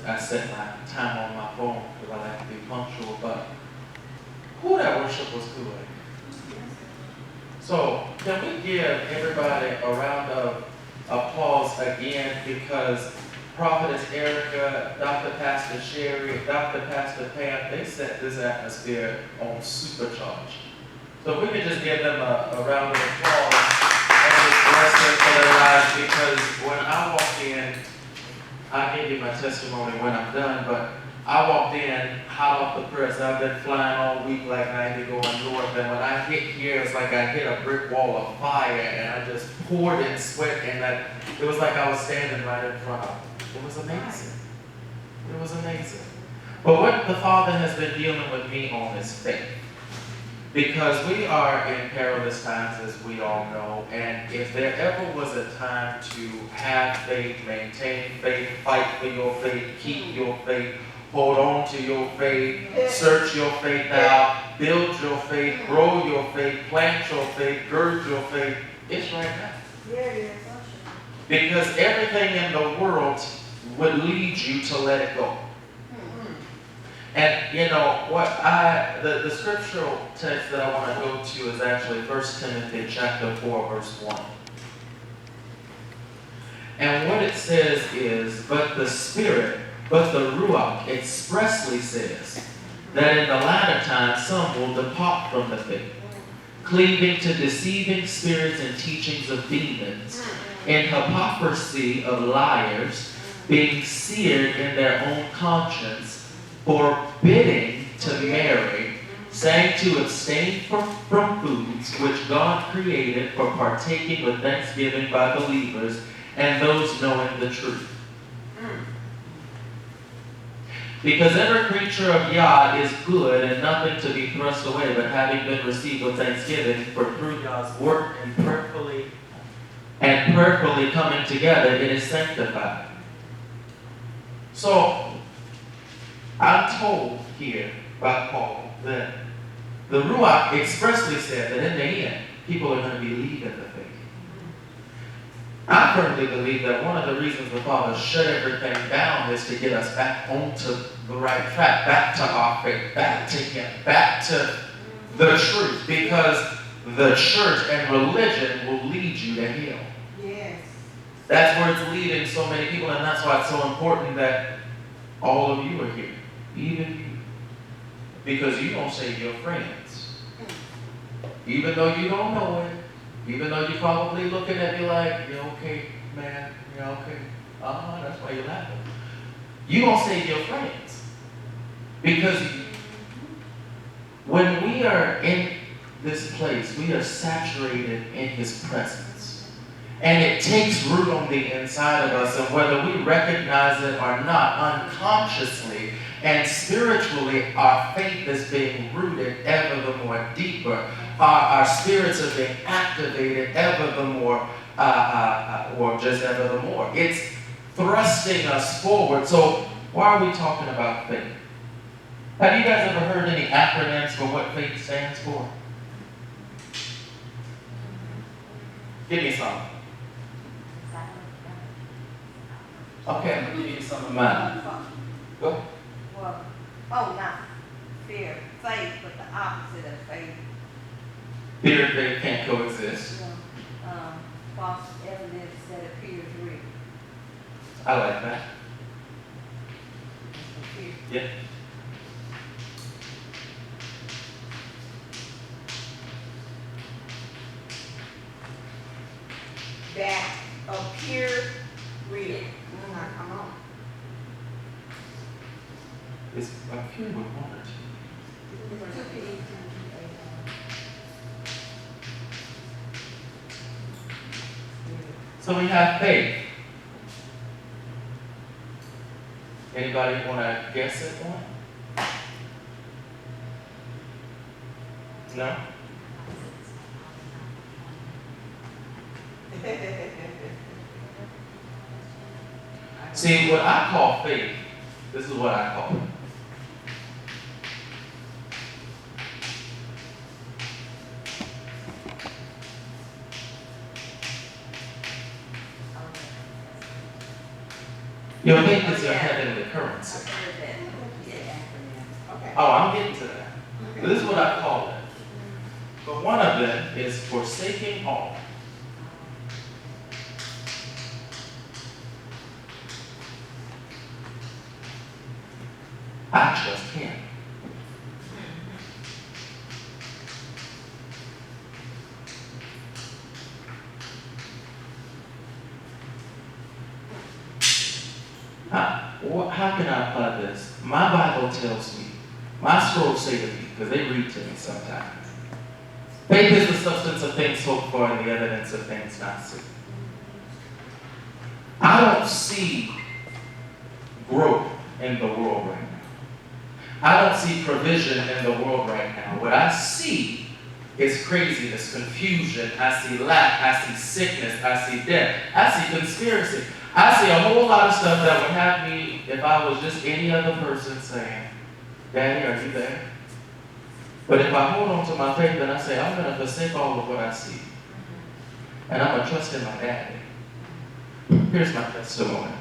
I set my time on my phone because I like to be punctual, but who that worship was good. So can we give everybody a round of applause again, because Prophetess Erica, Dr. Pastor Sherry, Dr. Pastor Pam, they set this atmosphere on supercharge. So we can just give them a round of applause and just bless them for their lives, because when I walked in, I'll give you my testimony when I'm done, but I walked in hot off the press. I've been flying all week like 90 going north, and when I hit here, it's like I hit a brick wall of fire, and I just poured in sweat, and it was like I was standing right in front of it. It was amazing. It was amazing. But what the Father has been dealing with me on is faith. Because we are in perilous times, as we all know, and if there ever was a time to have faith, maintain faith, fight for your faith, keep your faith, hold on to your faith, search your faith out, build your faith, grow your faith, plant your faith, gird your faith, it's right now. Because everything in the world would lead you to let it go. And you know what the scriptural text that I want to go to is actually 1 Timothy chapter 4, verse 1. And what it says is, but the Ruach expressly says that in the latter time some will depart from the faith, cleaving to deceiving spirits and teachings of demons, in hypocrisy of liars, being seared in their own conscience, forbidding to marry, saying to abstain from foods which God created for partaking with thanksgiving by believers and those knowing the truth. Because every creature of Yah is good and nothing to be thrust away, but having been received with thanksgiving, for through Yah's work and prayerfully coming together, it is sanctified. So, I'm told here by Paul that the Ruach expressly said that in the end, people are going to be leaving the faith. I firmly believe that one of the reasons the Father shut everything down is to get us back onto the right track, back to our faith, back to Him, back to the truth, because the church and religion will lead you to hell. Yes. That's where it's leading so many people, and that's why it's so important that all of you are here. Even you. Because you don't save your friends. Even though you don't know it. Even though you're probably looking at me like, you're okay, man. You're okay. That's why you're laughing. You don't save your friends. Because when we are in this place, we are saturated in His presence. And it takes root on the inside of us, and whether we recognize it or not, unconsciously and spiritually, our faith is being rooted ever the more deeper. Our spirits are being activated ever the more, or just ever the more. It's thrusting us forward. So why are we talking about faith? Have you guys ever heard any acronyms for what faith stands for? Give me some. Okay, I'm going to give you some of mine. Go. Well, not fear, faith, but the opposite of faith. Fear and faith can't coexist. False evidence that appears real. I like that. Yeah. That appear real. Come on. It's appear with one or two. So we have faith. Anybody want to guess at one? No? See, what I call faith, this is what I call it. Your faith is your Yeah. heavenly currency. I've heard that. Yeah. Okay. Oh, I'm getting to that. But this is what I call it. But one of them is forsaking all. I trust him. How can I apply this? My Bible tells me, my scrolls say to me, because they read to me sometimes. Faith is the substance of things hoped for and the evidence of things not seen. I don't see growth in the world right now. I don't see provision in the world right now. What I see is craziness, confusion. I see lack. I see sickness. I see death. I see conspiracy. I see a whole lot of stuff that would have me, if I was just any other person, saying, Daddy, are you there? But if I hold on to my faith and I say, I'm going to forsake all of what I see, and I'm going to trust in my daddy. Here's my testimony.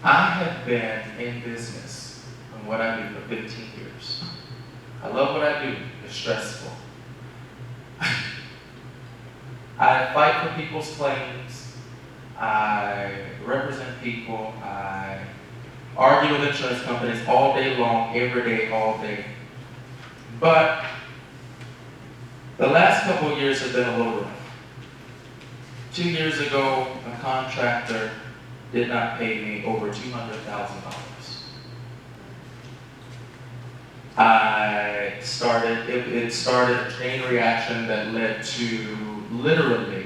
I have been in business and what I do for 15 years. I love what I do. It's stressful. I fight for people's claims. I represent people. I argue with insurance companies all day long, every day, all day. But the last couple of years have been a little rough. 2 years ago, a contractor did not pay me over $200,000. It started a chain reaction that led to literally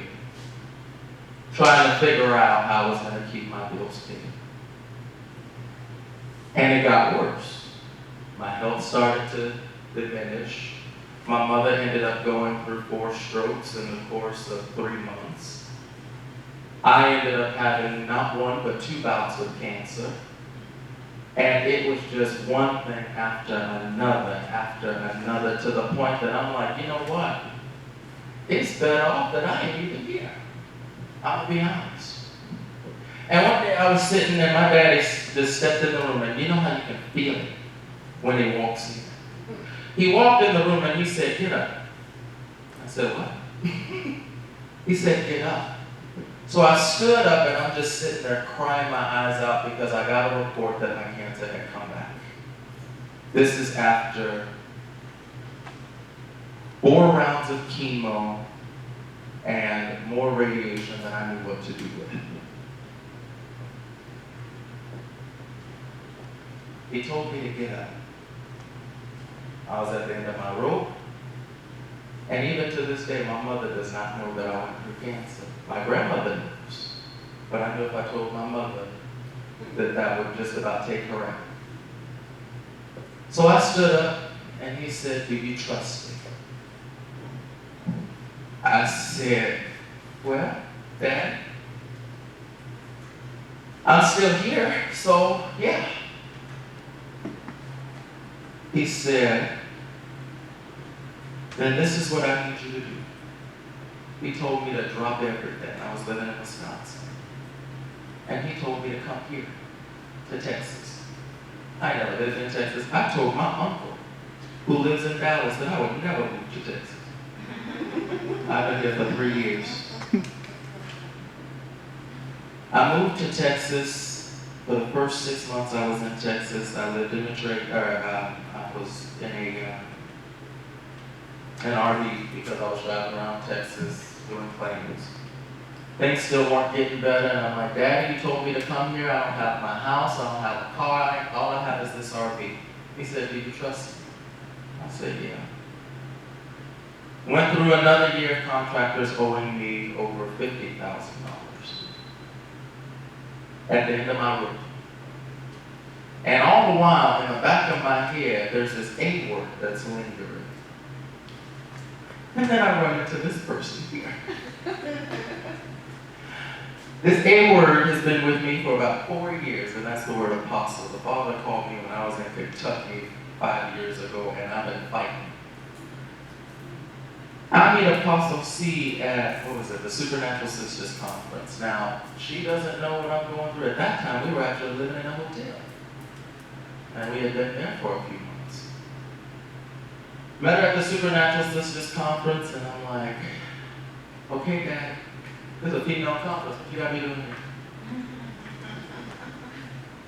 trying to figure out how I was going to keep my bills paid. And it got worse. My health started to diminish. My mother ended up going through 4 strokes in the course of 3 months. I ended up having not 1 but 2 bouts with cancer. And it was just one thing after another, to the point that I'm like, you know what? It's better off that I ain't even here. I'll be honest. And one day I was sitting there, my daddy just stepped in the room, and you know how you can feel it when he walks in. He walked in the room and he said, get up. I said, what? He said, get up. So I stood up and I'm just sitting there crying my eyes out because I got a report that my cancer had come back. This is after 4 rounds of chemo and more radiation than I knew what to do with. He told me to get up. I was at the end of my rope. And even to this day, my mother does not know that I went through cancer. My grandmother knows. But I knew if I told my mother that that would just about take her out. So I stood up and he said, do you trust me? I said, well, Dad, I'm still here, so yeah. He said, then this is what I need you to do. He told me to drop everything. I was living in Wisconsin. And he told me to come here, to Texas. I never lived in Texas. I told my uncle, who lives in Dallas, that I would never move to Texas. I've been here for 3 years. I moved to Texas. For the first 6 months I was in Texas. I lived in a I was in an RV because I was driving around Texas doing claims. Things still weren't getting better, and I'm like, Daddy, you told me to come here. I don't have my house. I don't have a car. All I have is this RV. He said, do you trust me? I said, yeah. Went through another year of contractors owing me over $50,000 at the end of my rope. And all the while, in the back of my head, there's this A word that's lingering. And then I run into this person here. This A word has been with me for about 4 years, and that's the word apostle. The Father called me when I was in Kentucky 5 years ago, and I've been fighting. I meet Apostle C at, the Supernatural Sisters Conference. Now, she doesn't know what I'm going through. At that time, we were actually living in a hotel. And we had been there for a few months. Met her at the Supernatural Sisters Conference, and I'm like, okay, Dad, this is a female conference. What you got me doing here?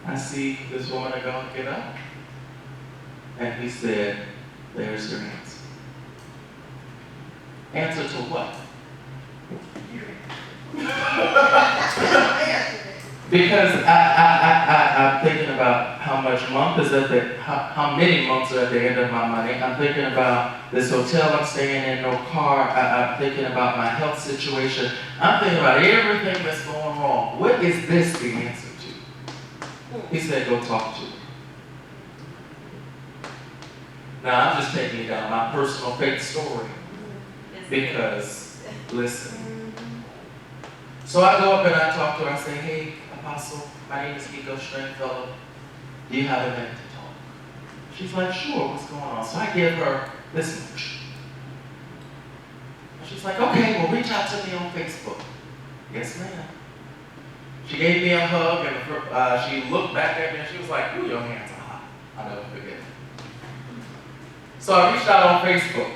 I see this woman of God get up. And he said, there's your answer. Answer to what? Because I'm thinking about how much month is at the, how many months are at the end of my money. I'm thinking about this hotel I'm staying in, no car. I'm thinking about my health situation. I'm thinking about everything that's going wrong. What is this the answer to? He said, go talk to her. Now I'm just taking you down my personal faith story. Because, listen. So I go up and I talk to her. I say, hey, Apostle, my name is Nico Stringfellow. Do you have a minute to talk? She's like, sure, what's going on? So I give her this much. And she's like, okay, well, reach out to me on Facebook. Yes, ma'am. She gave me a hug, and she looked back at me, and she was like, ooh, your hands are hot. I'll never forget it. So I reached out on Facebook.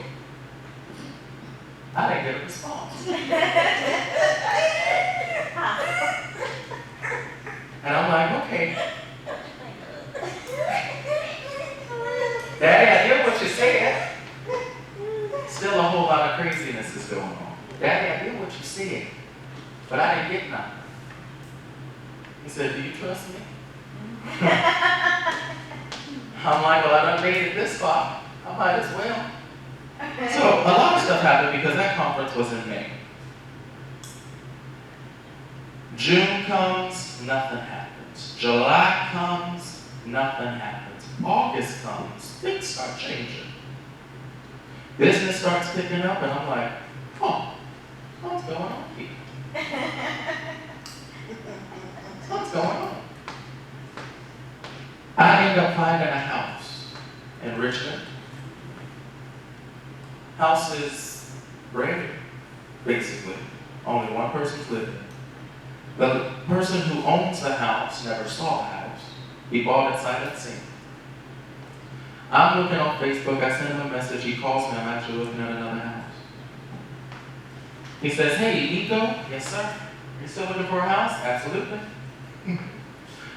I didn't get a response. And I'm like, okay. Daddy, I hear what you said. Still a whole lot of craziness is going on. Daddy, I hear what you said. But I didn't get nothing. He said, do you trust me? I'm like, well, I done made it this far. I might as well. So a lot of stuff happened because that conference was in May. June comes, nothing happens. July comes, nothing happens. August comes, things start changing. Business starts picking up, and I'm like, oh, what's going on here? What's going on? I end up finding a house in Richmond. House is brand new, basically. Only one person's living. The person who owns the house never saw the house. He bought it sight unseen. I'm looking on Facebook, I send him a message, he calls me, I'm actually looking at another house. He says, hey, Nico? Yes, sir. You still looking for a house? Absolutely.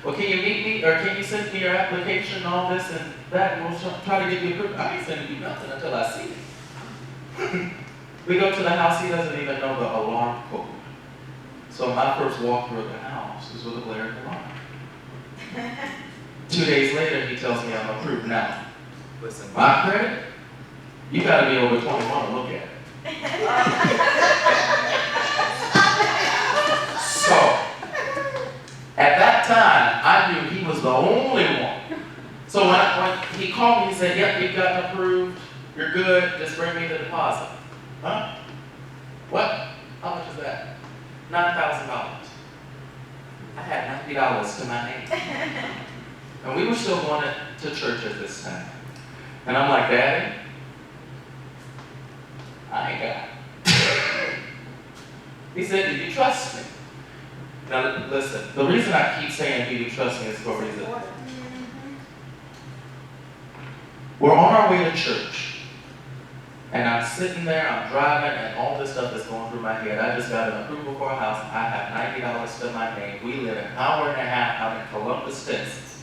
Well, can you meet me, or can you send me your application and all this and that, and we'll try to get you approved? I ain't sending you nothing until I see it. We go to the house, he doesn't even know the alarm code. So my first walk through the house is with a blaring alarm. 2 days later, he tells me I'm approved. Now, listen, my credit, you gotta be over 21 to look at it. So, at that time, I knew he was the only one. So when he called me, he said, yep, you've gotten approved, you're good, just bring me the deposit. Huh? What? How much is that? $9,000. I had $90 to my name. And we were still going to church at this time. And I'm like, Daddy, I ain't got it. He said, do you trust me? Now listen, the reason I keep saying do you trust me is for a reason. We're on our way to church. And I'm sitting there, I'm driving, and all this stuff is going through my head. I just got an approval for a house. I have $90 to my name. We live an hour and a half out in Columbus, Texas.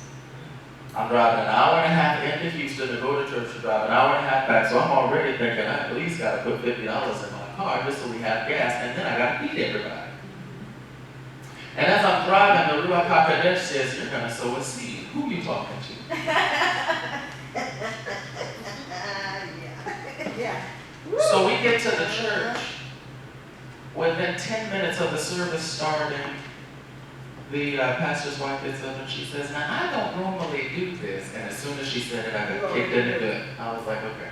I'm driving an hour and a half into Houston to go to church to drive an hour and a half back. So I'm already thinking I at least got to put $50 in my car just so we have gas, and then I got to feed everybody. And as I'm driving, the Ruach HaKodesh says, you're going to sow a seed. Who are you talking to? Yeah. So we get to the church. Within 10 minutes of the service starting, the pastor's wife gets up and she says, now I don't normally do this. And as soon as she said it, I got kicked in the gut. I was like, okay.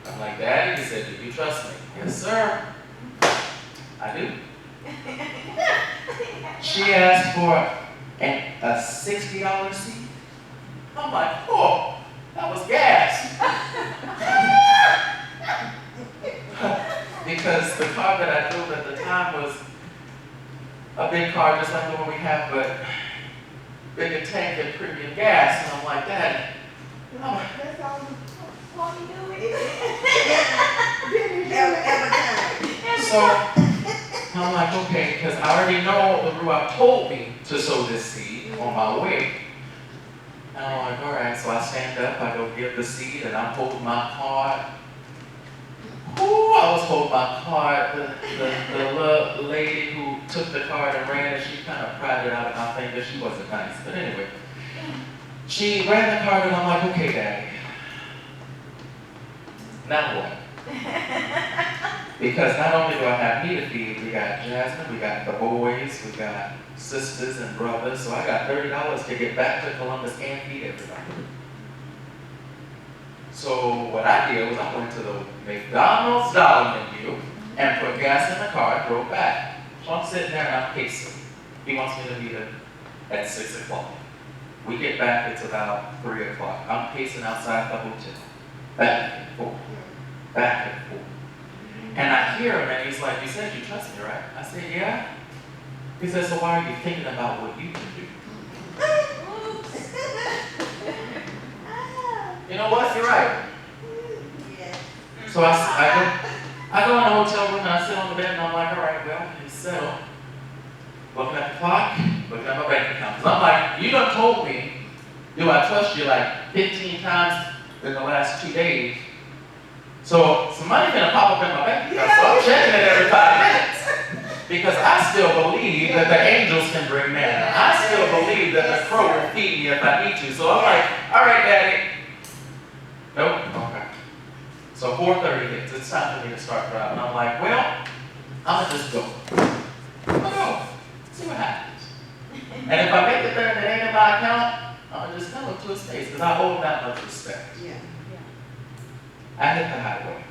I'm like, Daddy, he said, do you trust me? Yes, sir. I do. She asked for a $60 seat. I'm like, oh, that was gas. because the car that I drove at the time was a big car just like the one we have, but bigger tank and premium gas. And I'm like, Daddy, That's all you do with it. Every time. so I'm like, okay, because I already know the Ruach told me to sow this seed on my way. And I'm like, all right, so I stand up, I go give the seed, and I'm holding my card. Ooh, I was holding my card. The little lady who took the card and ran it, she kind of pried it out of my finger. She wasn't nice, but anyway. She ran the card, and I'm like, okay, Daddy. Now what? Because not only do I have me to feed, we got Jasmine, we got the boys, we got sisters and brothers, so I got $30 to get back to Columbus and feed everybody. So what I did was I went to the McDonald's dollar menu and put gas in the car and drove back. So I'm sitting there and I'm pacing. He wants me to meet him at 6 o'clock. We get back, it's about 3 o'clock. I'm pacing outside the hotel, back and forth, back and forth. And I hear him and he's like, you said you trust me, right? I said, yeah. He said, so why are you thinking about what you can do? You know what? You're right. So I go in the hotel room and I sit on the bed and I'm like, all right, well, it's settled. Looking at the clock, looking at my bank account. So I'm like, you done told me, do I trust you like 15 times in the last 2 days? So some money's gonna pop up in my bank account, so I'm checking it every 5 minutes. Because I still believe that the angels can bring manna. I still believe that the crow will feed me if I need to. So I'm like, all right, Daddy. Nope, okay. So 4:30 hits, it's time for me to start driving. I'm like, well, I'm gonna just go. I'm gonna go, see what happens. And if I make it there and it ain't in my account, I'm gonna just tell him to his face, because I owe him that much respect. Yeah. I hit the highway.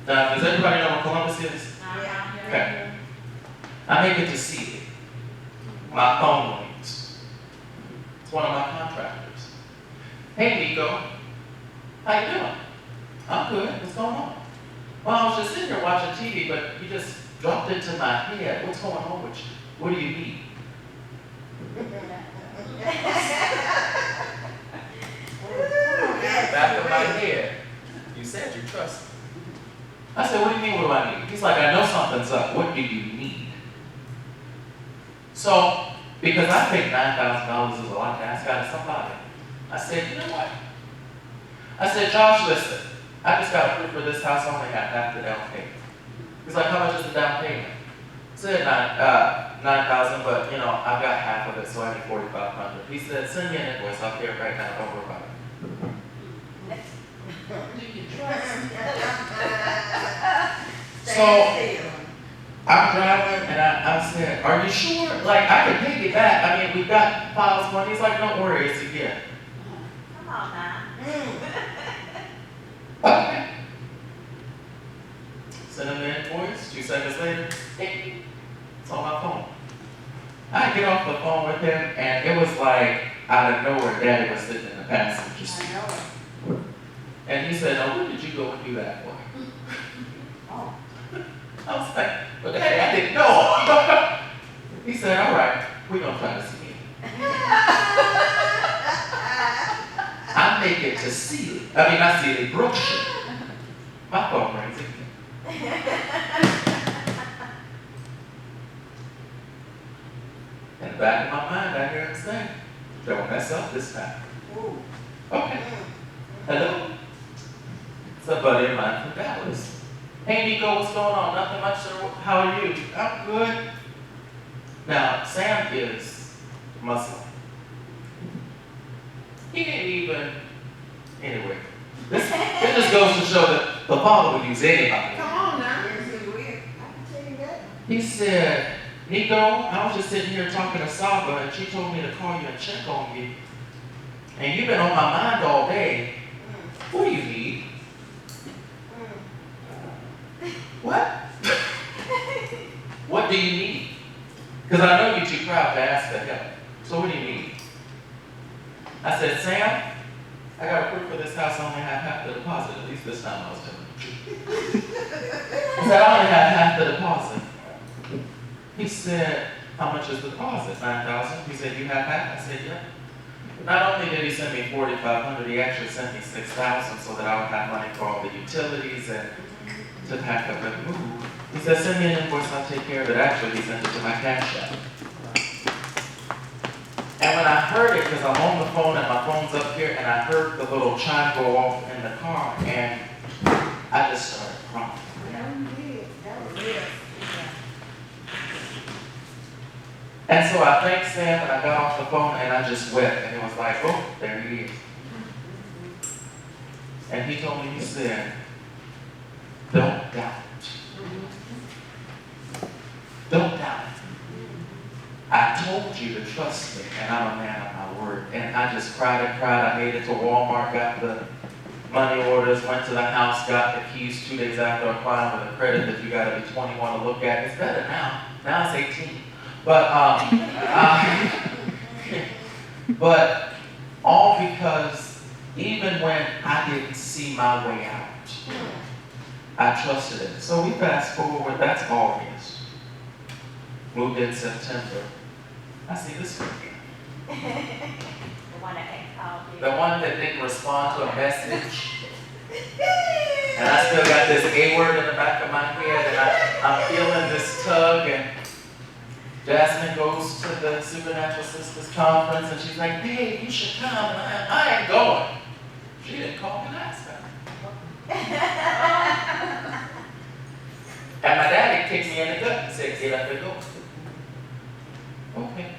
Now, does everybody know where Columbus is? Yeah. Okay. I make it to Sealy. My phone rings. It's one of my contractors. Hey, Nico. How you doing? I'm good. What's going on? Well, I was just sitting here watching TV, but you just dropped into my head. What's going on with you? What do you need? Back of my head. You said you trust me. I said, what do you mean, what do I need? He's like, I know something's up. What do you need? So, because I think $9,000 is a lot to ask out of somebody, I said, you know what? I said, Josh, listen, I just got approved for this house, I only got half the down payment. He's like, how much is the down payment? I said, $9,000, but you know, I've got half of it, so I need $4,500. He said, send me an invoice, I'll pay it right now, don't worry about it. Do you trust me? So, I'm driving and I said, are you sure? Like, I can pay you back. I mean, we've got files money. He's like, don't worry, it's a gift. Come on now. Okay. Send him the invoice. 2 seconds later, it's on my phone. I get off the phone with him and it was like out of nowhere, Daddy was sitting in the passenger seat. I know it. And he said, oh, when did you go and do that for? Oh. I was like, but Daddy, I didn't know. He said, all right, we're going to try to see it. I make it to Sealy. I mean, not Sealy, Brookshire. My phone rings again. In the back of my mind, I hear him say, don't mess up this time. Ooh. Okay. Hello? It's a buddy of mine from Dallas. Hey, Nico, what's going on? Nothing much, sir. How are you? I'm good. Now, Sam is Muslim. He didn't even, anyway. This just goes to show that the Father would use anybody. Come on now. It's weird. I can tell you that. He said, Nico, I was just sitting here talking to Saba, and she told me to call you and check on you. And you've been on my mind all day. What do you need? What? What do you need? Because I know you're too proud to ask for help. So what do you need? I said, Sam, I got approved for this house. I only have half the deposit. At least this time I was telling you. I said, I only have half the deposit. He said, how much is the deposit? 9,000. He said, you have half? I said, yeah. Not only did he send me 4,500, he actually sent me 6,000 so that I would have money for all the utilities and to pack up and move. He said, send me an invoice, I'll take care of it. Actually, he sent it to my Cash App. And when I heard it, because I'm on the phone and my phone's up here, and I heard the little chime go off in the car, and I just started crying. And so I thanked Sam, and I got off the phone, and I just wept, and it was like, oh, there he is. And he told me, he said, don't doubt. Don't doubt. I told you to trust me, and I'm a man of my word. And I just cried and cried. I made it to Walmart, got the money orders, went to the house, got the keys 2 days after applying for the credit that you got to be 21 to look at. It's better now. Now it's 18. But but all because even when I didn't see my way out, I trusted it. So we fast forward. That's August. Moved in September. I see this one again. The one that didn't respond to a message. And I still got this A word in the back of my head, and I'm feeling this tug, and Jasmine goes to the Supernatural Sisters Conference, and she's like, babe, you should come. And I ain't going. She didn't call me last time. And my daddy kicked me in the gut and said, get up and go. Okay.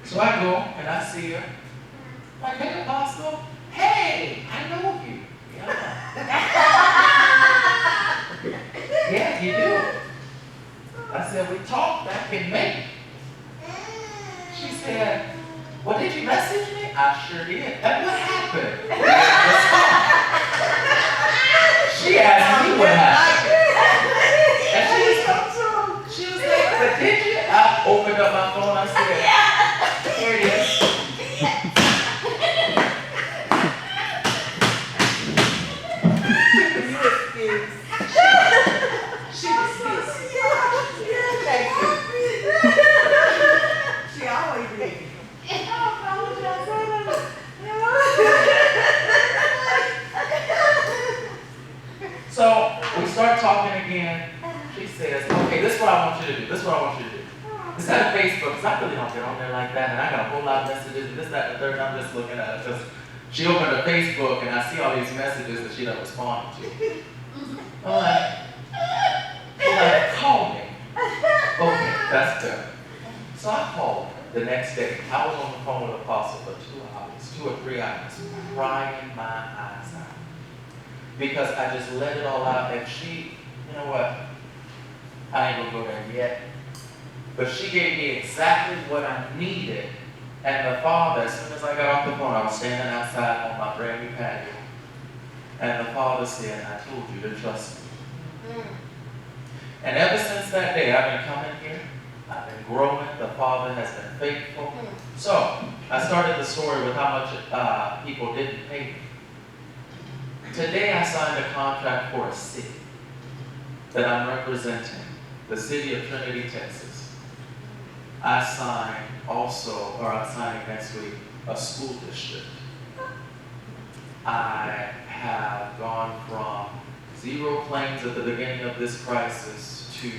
So I go, and I see her. I'm like, hey, Apostle. Hey, I know you. Yeah. Yeah, you do. I said, we talked back in May. She said, well, did you message me? I sure did. And what happened? She asked me what happened. And she was like, but did you? I opened up my phone, I said, here it is. So we start talking again. She says, okay, this is what I want you to do. This is what I want you to do. Instead of Facebook, because I really don't get on there like that, and I got a whole lot of messages, and this, that, and the third, and I'm just looking at it. Because she opened her Facebook, and I see all these messages that she doesn't respond to. I'm like, call me. Okay, that's good. So I called the next day. I was on the phone with Apostle for 2 hours, 2 or 3 hours, crying my eyes out. Because I just let it all out, and she, you know what, I ain't gonna go there yet, but she gave me exactly what I needed. And the Father, as soon as I got off the phone, I was standing outside on my brand new patio, and the Father said, I told you to trust me. And ever since that day, I've been coming here, I've been growing, the Father has been faithful. So, I started the story with how much people didn't pay me. Today I signed a contract for a city that I'm representing, the city of Trinity, Texas. I signed also, or I'm signing next week, a school district. I have gone from 0 claims at the beginning of this crisis to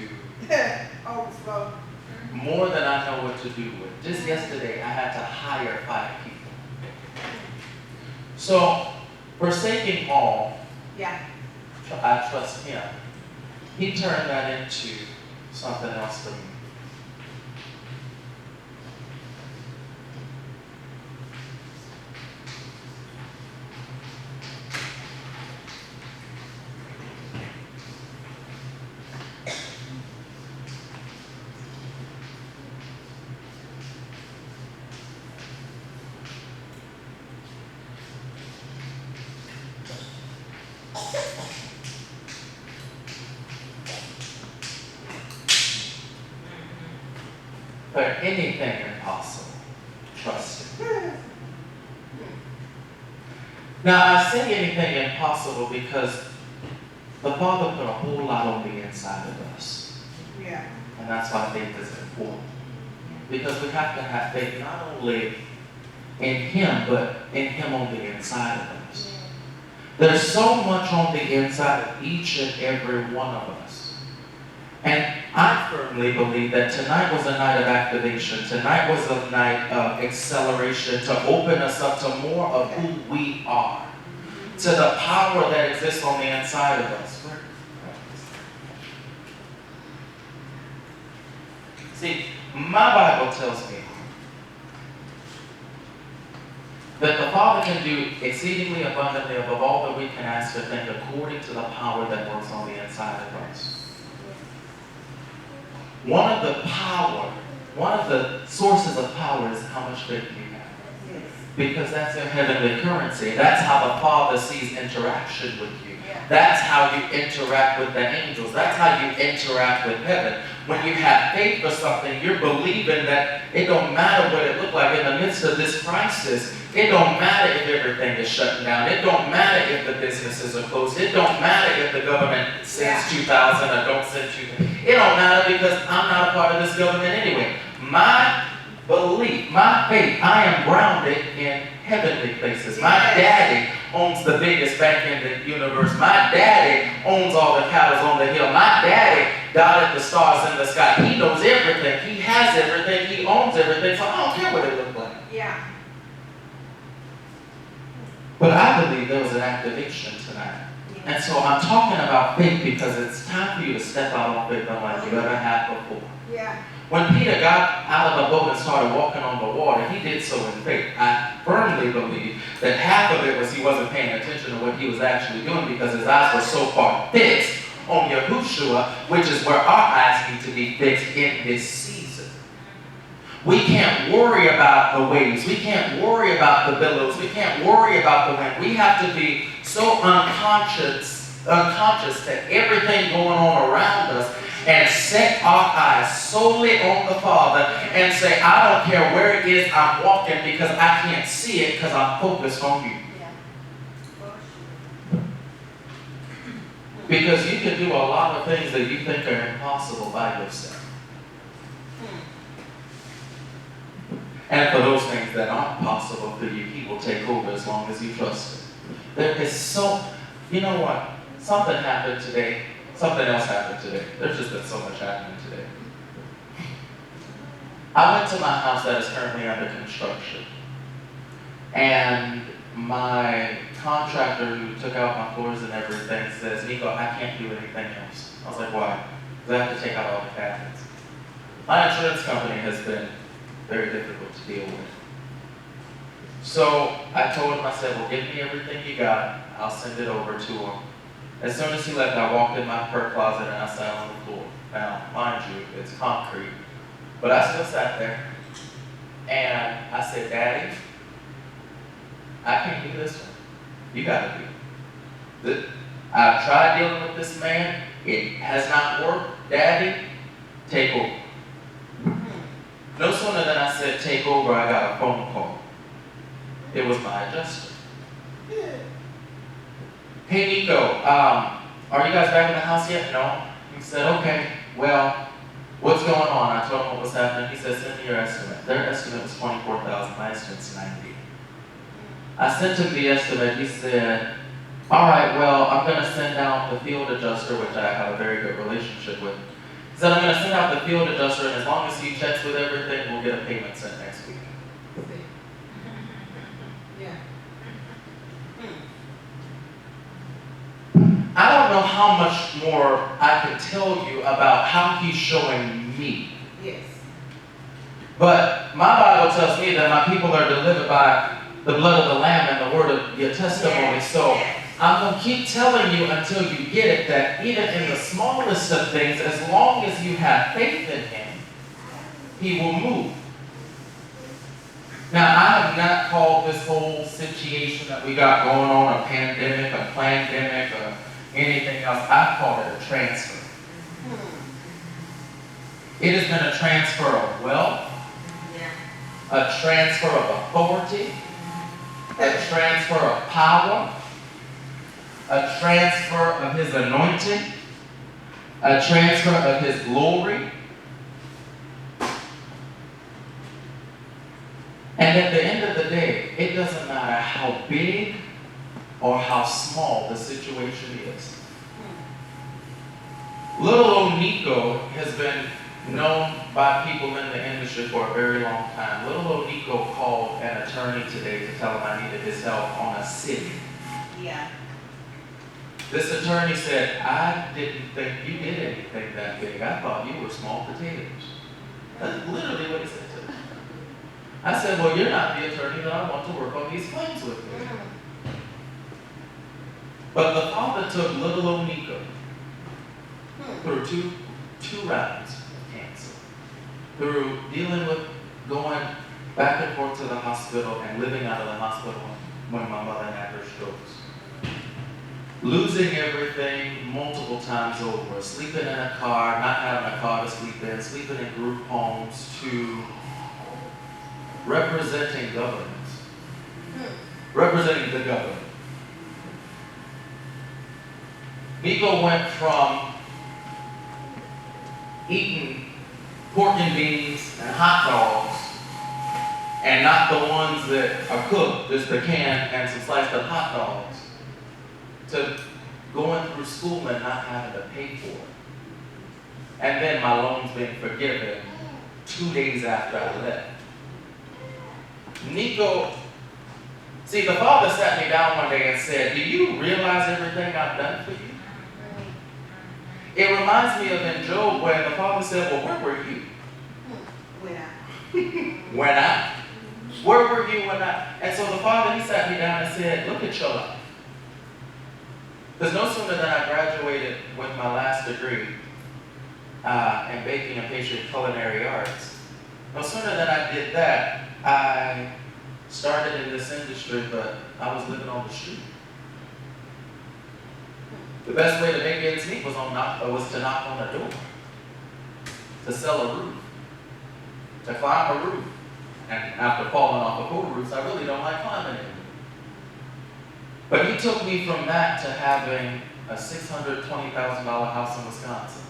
more than I know what to do with. Just yesterday I had to hire 5 people. So, forsaking all, I trust him. He turned that into something else for me. For anything impossible, trust him. Now, I say anything impossible because The Father put a whole lot on the inside of us. Yeah. And that's why faith is important. Because we have to have faith not only in Him, but in Him on the inside of us. There's so much on the inside of each and every one of us. And I firmly believe that tonight was a night of activation. Tonight was a night of acceleration to open us up to more of who we are. To the power that exists on the inside of us. See, my Bible tells me that the Father can do exceedingly abundantly above all that we can ask or think according to the power that works on the inside of us. One of the sources of power is how much faith you have. Because that's your heavenly currency. That's how the Father sees interaction with you. That's how you interact with the angels. That's how you interact with heaven. When you have faith for something, you're believing that it don't matter what it looked like in the midst of this crisis. It don't matter if everything is shutting down. It don't matter if the businesses are closed. It don't matter if the government sends 2,000 or don't send 2,000. It don't matter because I'm not a part of this government anyway. My belief, my faith, I am grounded in heavenly places. My daddy owns the biggest bank in the universe. My daddy owns all the cattle on the hill. My daddy dotted the stars in the sky. He knows everything. He has everything. He owns everything. So I don't care what it looks like. Yeah. But I believe there was an activation tonight. And so I'm talking about faith because it's time for you to step out on faith unlike you ever have before. Yeah. When Peter got out of the boat and started walking on the water, he did so in faith. I firmly believe that half of it was he wasn't paying attention to what he was actually doing because his eyes were so far fixed on Yahushua, which is where our eyes need to be fixed in this season. We can't worry about the waves. We can't worry about the billows. We can't worry about the wind. We have to be so unconscious to everything going on around us and set our eyes solely on the Father and say, I don't care where it is I'm walking because I can't see it because I'm focused on you. Because you can do a lot of things that you think are impossible by yourself. And for those things that aren't possible for you, He will take over as long as you trust Him. There is so, you know what? Something happened today. Something else happened today. There's just been so much happening today. I went to my house that is currently under construction. And my contractor who took out my floors and everything says, Nico, I can't do anything else. I was like, why? Because I have to take out all the cabinets. My insurance company has been very difficult to deal with. So I told him, I said, well, give me everything you got. I'll send it over to him. As soon as he left, I walked in my prayer closet and I sat on the floor. Now, mind you, it's concrete. But I still sat there. And I said, Daddy, I can't do this one. You got to do it. I've tried dealing with this man. It has not worked. Daddy, take over. No sooner than I said take over, I got a phone call. It was my adjuster. Hey Nico, are you guys back in the house yet? No. He said, okay, well, what's going on? I told him what was happening. He said, send me your estimate. Their estimate was $24,000. My estimate's $90,000. I sent him the estimate. He said, all right, well, I'm going to send out the field adjuster, which I have a very good relationship with. He said, I'm going to send out the field adjuster, and as long as he checks with everything, we'll get a payment sent next week. Yeah. I don't know how much more I can tell you about how He's showing me. Yes. But my Bible tells me that my people are delivered by the blood of the Lamb and the word of your testimony. Yes. So Yes. I'm going to keep telling you until you get it that even in the smallest of things, as long as you have faith in Him, He will move. Now, I have not called this whole situation that we got going on a pandemic, a plandemic, or anything else. I've called it a transfer. It has been a transfer of wealth, a transfer of authority, a transfer of power, a transfer of his anointing, a transfer of his glory. And at the end of the day, it doesn't matter how big or how small the situation is. Little old Nico has been known by people in the industry for a very long time. Little old Nico called an attorney today to tell him I needed his help on a city. Yeah. This attorney said, I didn't think you did anything that big. I thought you were small potatoes. That's literally what he said to me. I said, well, you're not the attorney that I want to work on these claims with me. But the father took little old Nico through two rounds of cancer, through dealing with going back and forth to the hospital and living out of the hospital when my mother had her strokes. Losing everything multiple times over, sleeping in a car, not having a car to sleep in, sleeping in group homes, to representing governments, representing the government. Nico went from eating pork and beans and hot dogs, and not the ones that are cooked, just the can and some sliced up hot dogs, to going through school and not having to pay for it. And then my loans being forgiven 2 days after I left. Nico, see, the father sat me down one day and said, do you realize everything I've done for you? It reminds me of in Job where the father said, well, where were you? When I? Where were you when I? And so the father, he sat me down and said, look at your life. Because no sooner than I graduated with my last degree in baking and pastry and culinary arts, no sooner than I did that, I started in this industry, but I was living on the street. The best way to make ends meet was to knock on a door, to sell a roof, to climb a roof. And after falling off of 4 roofs, I really don't like climbing anymore. But he took me from that to having a $620,000 house in Wisconsin.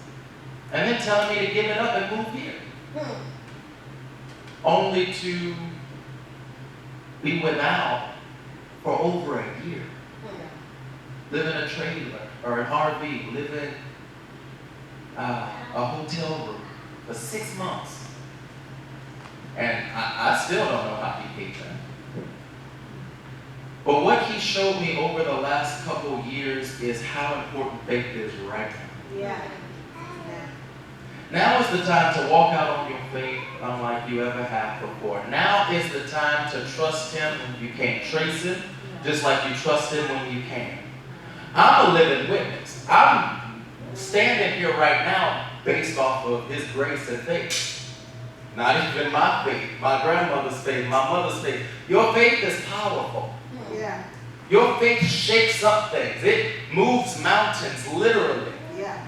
And then telling me to give it up and move here. Only to be without for over a year. Live in a trailer or an RV, live in a hotel room for 6 months. And I still don't know how he paid that. But what he showed me over the last couple years is how important faith is right now. Yeah. Now is the time to walk out on your faith unlike you ever have before. Now is the time to trust him when you can't trace him, just like you trust him when you can. I'm a living witness. I'm standing here right now based off of his grace and faith. Not even my faith, my grandmother's faith, my mother's faith. Your faith is powerful. Yeah. Your faith shakes up things. It moves mountains, literally. Yeah.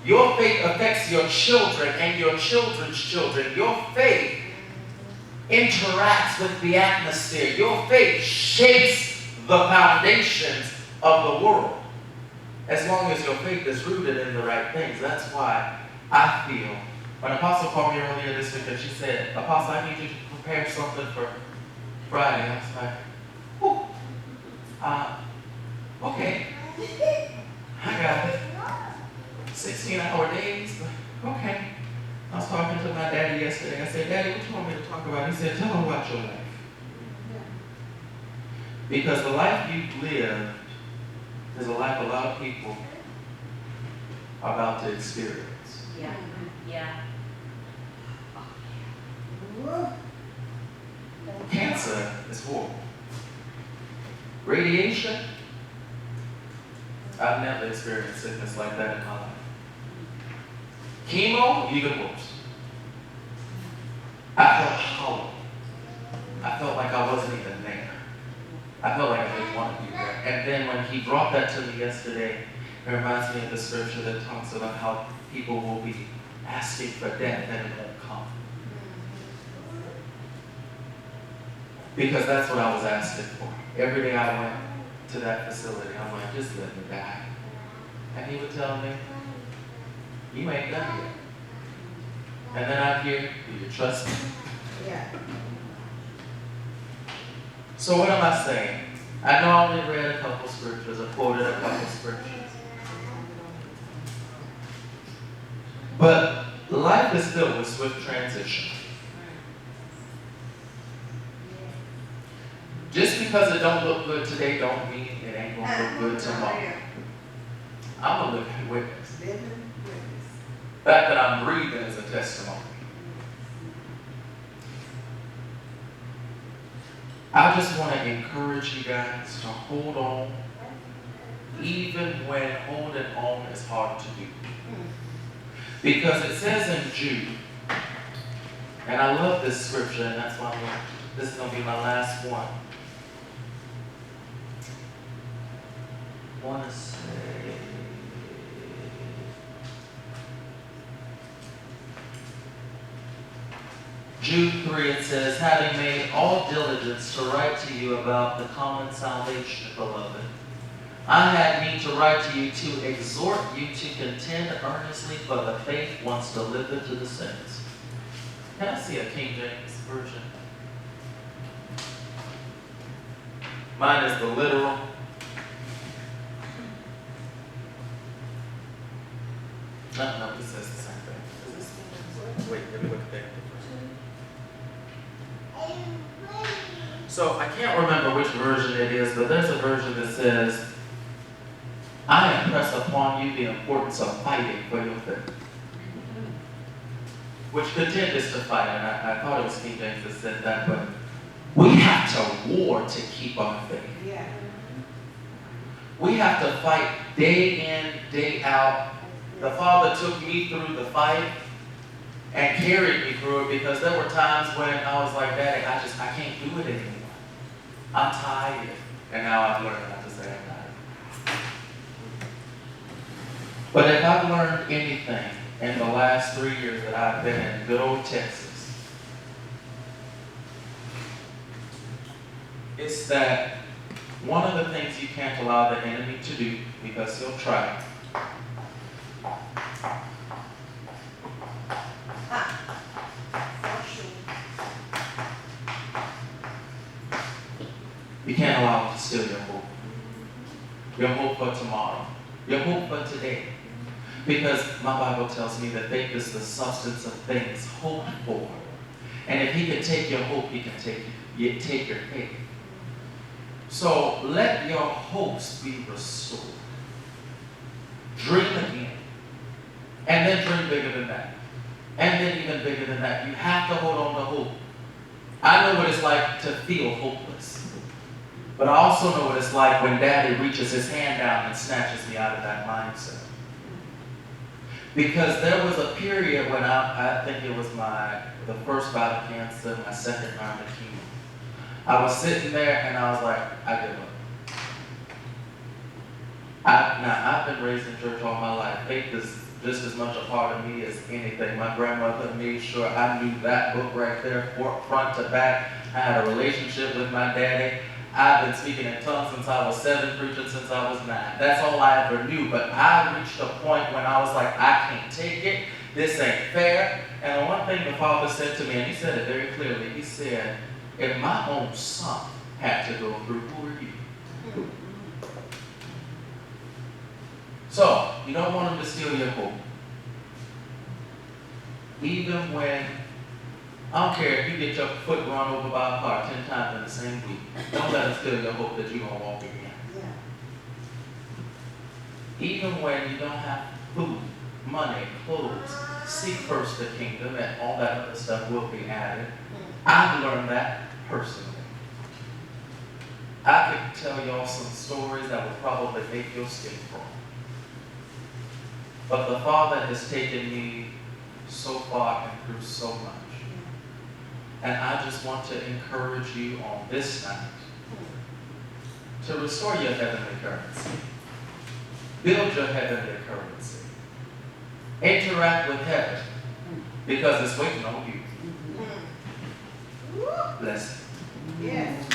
Your faith affects your children and your children's children. Your faith interacts with the atmosphere. Your faith shapes the foundations of the world. As long as your faith is rooted in the right things. That's why I feel, when Apostle called me earlier this week and she said, Apostle, I need you to prepare something for Friday. I was like, oh, okay. I got it. 16-hour days, but okay. I was talking to my daddy yesterday. I said, Daddy, what you want me to talk about? He said, tell him about your life. Because the life you've lived is a life a lot of people are about to experience. Yeah. Yeah. Cancer is horrible. Radiation, I've never experienced sickness like that in my life. Chemo, even worse. I felt hollow. I felt like I wasn't even there. I felt like I didn't want to be there. And then when he brought that to me yesterday, it reminds me of the scripture that talks about how people will be asking for death and it won't come. Because that's what I was asking for. Every day I went to that facility. I'm like, just let me die. And he would tell me, you ain't done yet. And then I'd hear, do you trust me? Yeah. So what am I saying? I know I only read a couple scriptures, I quoted a couple scriptures. But life is filled with swift transition. Just because it don't look good today don't mean it ain't gonna look good tomorrow. I'm a living witness. The fact that I'm breathing is a testimony. I just want to encourage you guys to hold on, even when holding on is hard to do. Because it says in Jude, and I love this scripture, and that's why this is going to be my last one. I want to say, Jude 3, it says, having made all diligence to write to you about the common salvation, beloved, I had need to write to you to exhort you to contend earnestly for the faith once delivered to the saints. Can I see a King James version? Mine is the literal. No, this says the same thing. Wait, let me look at that. So I can't remember which version it is, but there's a version that says, I impress upon you the importance of fighting for your faith. Which contend is to fight, and I thought it was King James that said that, but we have to war to keep our faith. Yeah. We have to fight day in, day out. The Father took me through the fight and carried me through it, because there were times when I was like, Daddy, I can't do it anymore. I'm tired. And now I've learned not to say I'm tired. But if I've learned anything in the last 3 years that I've been in good old Texas, it's that one of the things you can't allow the enemy to do, because he'll try, you can't allow him to steal your hope for tomorrow, your hope for today. Because my Bible tells me that faith is the substance of things hoped for. And if he can take your hope, he can take your faith. So let your hopes be restored. Dream again. And then dream bigger than that. And then even bigger than that. You have to hold on to hope. I know what it's like to feel hopeless. But I also know what it's like when Daddy reaches his hand down and snatches me out of that mindset. Because there was a period when I think it was the first bout of cancer, my second round of chemo. I was sitting there and I was like, I give up. I've been raised in church all my life. Faith is just as much a part of me as anything. My grandmother made sure I knew that book right there, front to back. I had a relationship with my daddy. I've been speaking in tongues since I was 7, preaching since I was 9. That's all I ever knew. But I reached a point when I was like, I can't take it. This ain't fair. And the one thing the Father said to me, and he said it very clearly, he said, if my own son had to go through, who are you? So, you don't want him to steal your hope. Even when, I don't care if you get your foot run over by a car 10 times in the same week. Don't let him steal your hope that you're going to walk again. Yeah. Even when you don't have food, money, clothes, seek first the kingdom, and all that other stuff will be added. I've learned that personally. I could tell y'all some stories that would probably make your skin crawl. But the Father has taken me so far and through so much. And I just want to encourage you on this night to restore your heavenly currency. Build your heavenly currency. Interact with heaven, because it's waiting on you. Bless you. Yes.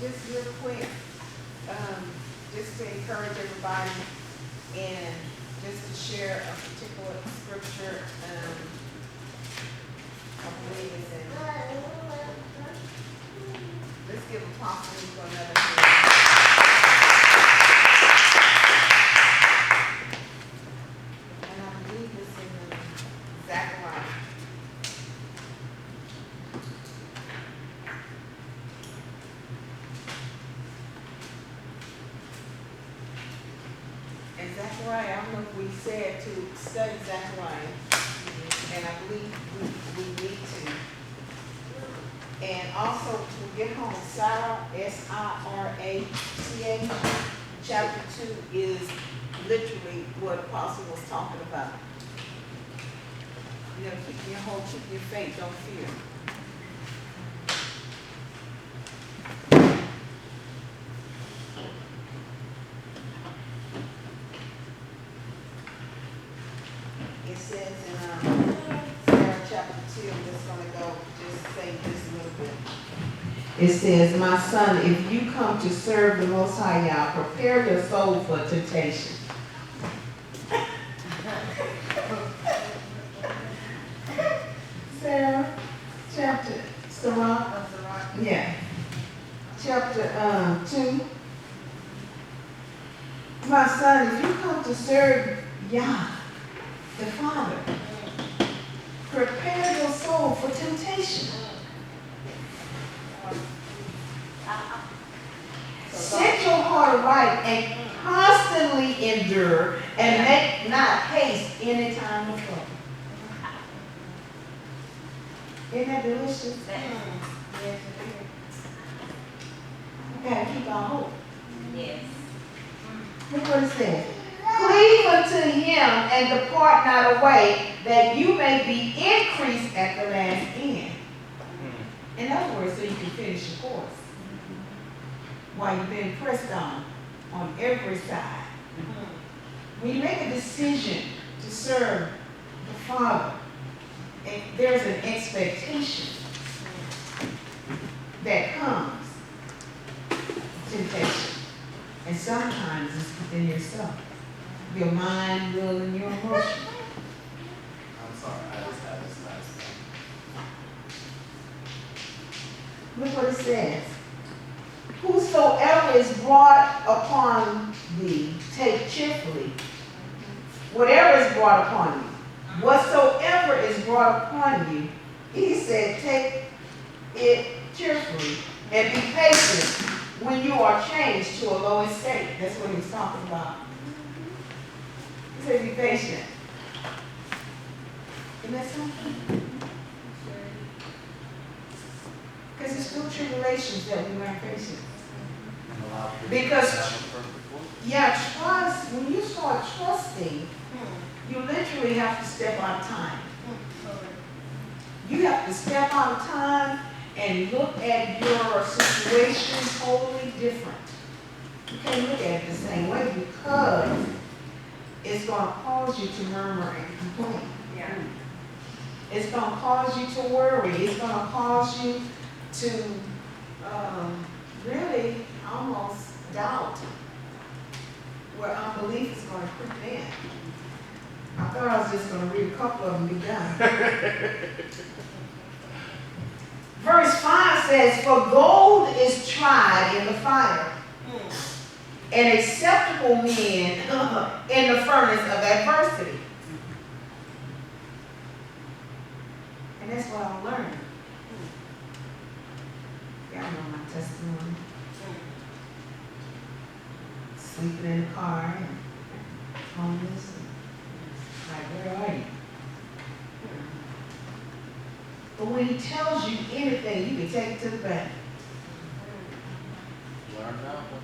just real quick, just to encourage everybody and just to share a particular scripture, I believe it's in, let's give Apostle Nico another hand. And I believe it's in Zechariah. And Zechariah, I don't know if we said to study Zechariah, and I believe we need to. And also to get home, Sarah, S-I-R-A-C-H, chapter 2 is literally what Apostle was talking about. You know, keep your faith, don't fear. It says in Sarah chapter 2, I'm just going to go just say this a little bit. It says, my son, if you come to serve the Most High Yah, prepare your soul for temptation. Sarah chapter, yeah, chapter 2. My son, if you come to serve Yah, the Father, prepare your soul for temptation. Set your heart right and constantly endure and make not haste any time of trouble. Isn't that delicious? Yes. We gotta keep our hope. Yes. Look what it says. Cleave unto him and depart not away, that you may be increased at the last end. In other words, so you can finish your course. While you've been pressed on every side. When you make a decision to serve the Father, and there's an expectation that comes, temptation. And sometimes it's within yourself. Your mind, will, and your emotion. I'm sorry, I just had this last one. Look what it says. Whosoever is brought upon thee, take cheerfully. Whatever is brought upon you. Whatsoever is brought upon you, he said, take it cheerfully and be patient when you are changed to a low estate. That's what he's talking about. He said, be patient. Isn't that something? Because it's through tribulations that we learn patience. Because, trust, when you start trusting, you literally have to step out of time. You have to step out of time and look at your situation totally different. You can't look at it the same way because it's going to cause you to murmur and complain. Yeah. It's going to cause you to worry. It's going to cause you to really almost doubt where unbelief is going to creep in. I thought I was just going to read a couple of them and be done. Verse 5 says, for gold is tried in the fire, and acceptable men in the furnace of adversity. And that's what I'm learning. Y'all know my testimony. Sleeping in the car and homeless. And like, where are you? But when he tells you anything, you can take it to the bank. Learn that one.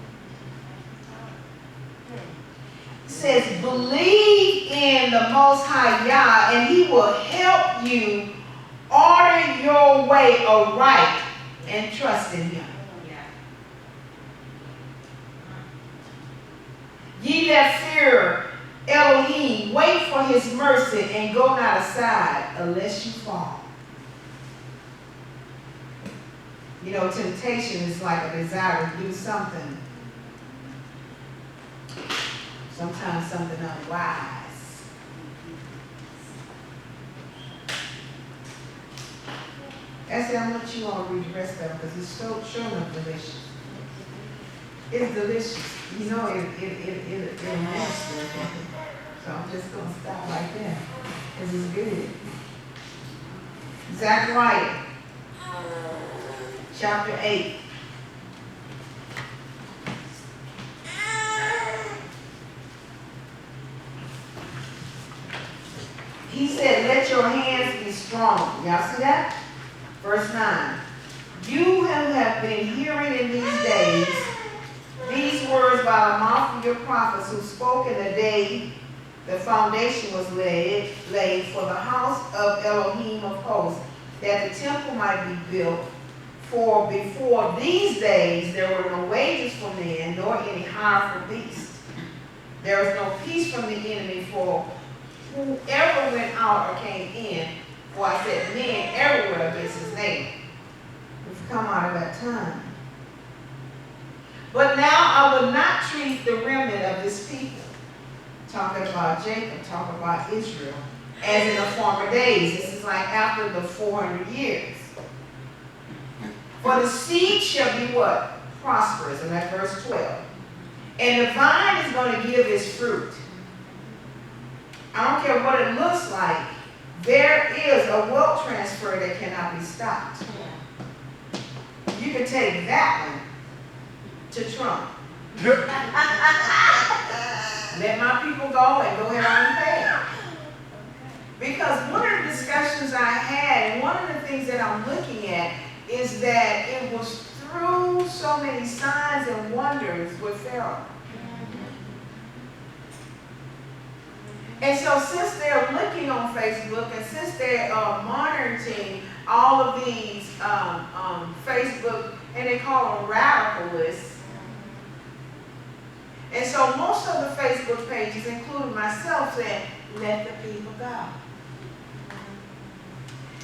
It says, believe in the Most High Yah, and he will help you order your way aright and trust in him. Ye that fear Elohim, wait for his mercy and go not aside unless you fall. You know, temptation is like a desire to do something, sometimes something unwise. That's how much you want to read the rest of it because it's so sure enough delicious. It's delicious. You know, it'll master. So I'm just going to stop right there because it's good. Zechariah, chapter 8. He said, let your hands be strong. Y'all see that? Verse 9. You who have been hearing in these days these words by the mouth of your prophets who spoke in the day the foundation was laid for the house of Elohim of hosts, that the temple might be built. For before these days there were no wages for men, nor any hire for beasts. There was no peace from the enemy for whoever went out or came in. For I said men everywhere against his neighbor. We've come out of that time. But now I will not treat the remnant of this people, talking about Jacob, talking about Israel, as in the former days. This is like after the 400 years. For the seed shall be what? Prosperous. And that's verse 12. And the vine is going to give its fruit. I don't care what it looks like. There is a wealth transfer that cannot be stopped. You can take that one to Trump. Let my people go and go ahead on and pay. Because one of the discussions I had, and one of the things that I'm looking at, is that it was through so many signs and wonders with Pharaoh. And so since they're looking on Facebook, and since they are monitoring all of these Facebook, and they call them radicalists, and so most of the Facebook pages, including myself, said, let the people go.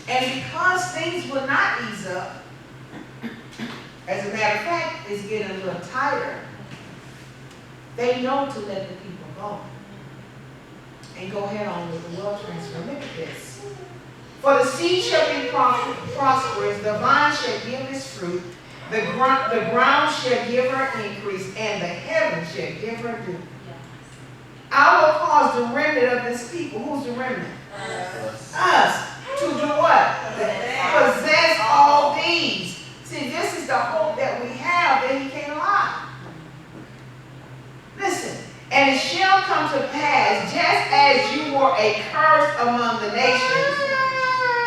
And because things will not ease up, as a matter of fact, it's getting a little tighter, they know to let the people go. And go ahead on with the wealth transfer. Look at this. For the seed shall be prosperous, the vine shall give its fruit, the ground shall give her increase, and the heaven shall give her dew. I will cause the remnant of this people. Who's the remnant? Us. To do what? Possess all these. See, this is the hope that we have that he can't lie. Listen. And it shall come to pass, just as you were a curse among the nations,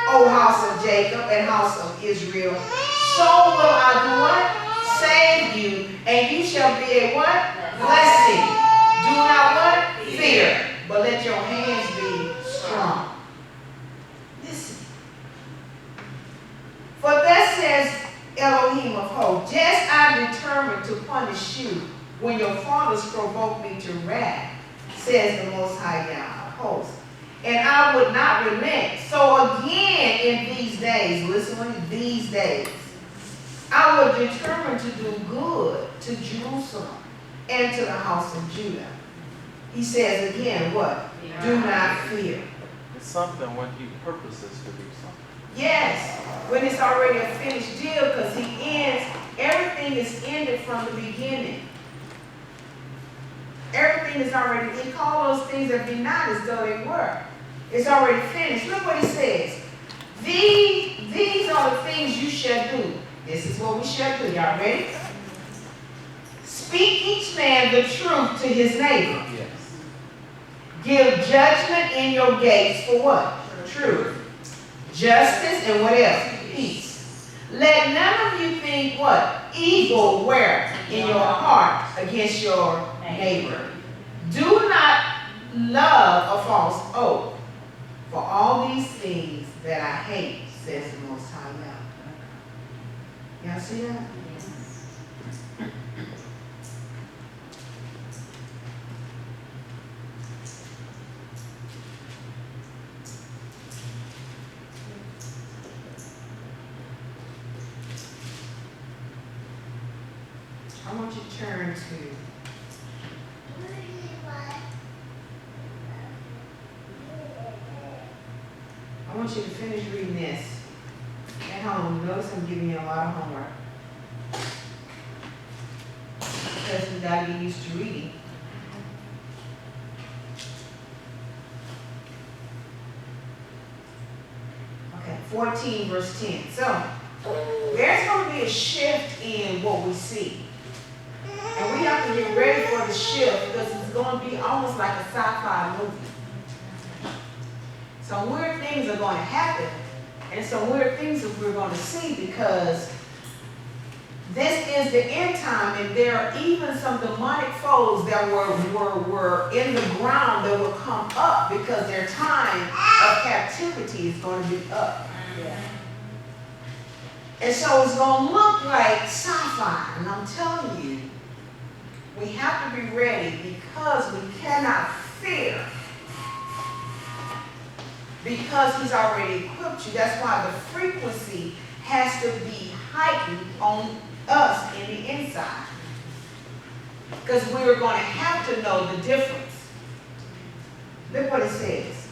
O house of Jacob and house of Israel, so will I do what? Save you, and you shall be a what? Blessing. Do not what? Fear, but let your hands be strong. Listen. For thus says Elohim of hosts, just I determined to punish you when your fathers provoked me to wrath, says the Most High Yah of hosts. And I would not relent. So again in these days, listen to these days, I would determine to do good to Jerusalem and to the house of Judah. He says again, what? Do not fear. It's something when he purposes to do something. Yes, when it's already a finished deal, because he ends, everything is ended from the beginning. Everything is already, he called those things that be not as though they were. It's already finished. Look what he says. These are the things you shall do. This is what we shall do. Y'all ready? Speak each man the truth to his neighbor. Yes. Give judgment in your gates for what? Truth. Justice and what else? Peace. Let none of you think what? Evil where? In your heart against your neighbor. Do not love a false oath. For all these things that I hate, says the Most High Yah. Y'all see that? I want you to turn to I want you to finish reading this at home. Notice I'm giving you a lot of homework. Because we gotta get used to reading. Okay, 14 verse 10. So, there's going to be a shift in what we see. And we have to get ready for the shift because it's going to be almost like a sci-fi movie. Some weird things are going to happen. And some weird things that we're going to see because this is the end time, and there are even some demonic foes that were in the ground that will come up because their time of captivity is going to be up. Yeah. And so it's going to look like sci-fi, and I'm telling you, we have to be ready because we cannot fear because he's already equipped you. That's why the frequency has to be heightened on us in the inside. Because we're going to have to know the difference. Look what it says.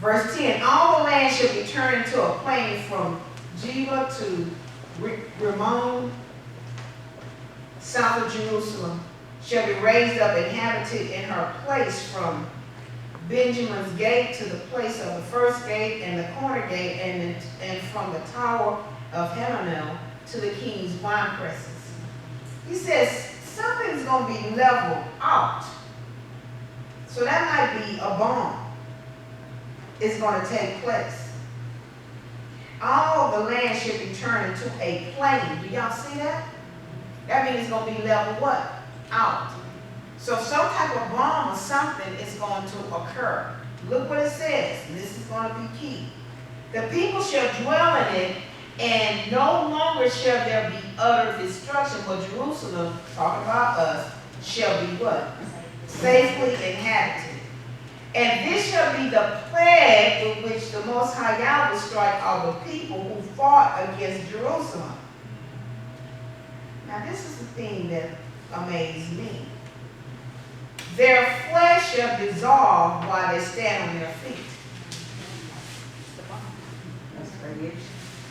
Verse 10, all the land shall be turned into a plain from Jeba to Rimmon, south of Jerusalem, shall be raised up, inhabited in her place from Benjamin's gate to the place of the first gate and the corner gate, and from the tower of Hananel to the king's wine presses. He says something's going to be leveled out. So that might be a bomb. Is going to take place. All the land should be turned into a plain. Do y'all see that? That means it's going to be leveled what? Out. So some type of bomb or something is going to occur. Look what it says. This is going to be key. The people shall dwell in it, and no longer shall there be utter destruction, but Jerusalem, talking about us, shall be what? Safely inhabited. And this shall be the plague with which the Most High Yah will strike all the people who fought against Jerusalem. Now this is the thing that amazed me. Their flesh shall dissolve while they stand on their feet.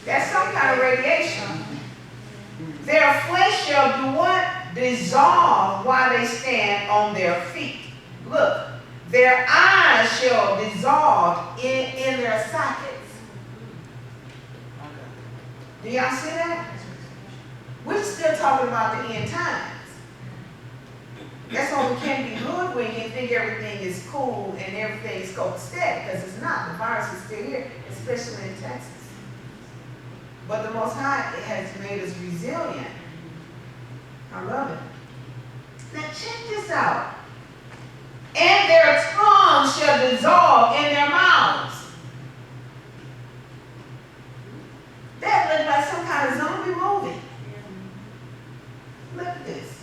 That's some kind of radiation. Their flesh shall do what? Dissolve while they stand on their feet. Look. Their eyes shall dissolve in their sockets. Do y'all see that? We're still talking about the end times. That's why we can't be hoodwinked and think everything is cool and everything is copacetic, because it's not. The virus is still here, especially in Texas. But the Most High has made us resilient. I love it. Now check this out. And their tongues shall dissolve in their mouths. That looks like some kind of zombie movie. Look at this.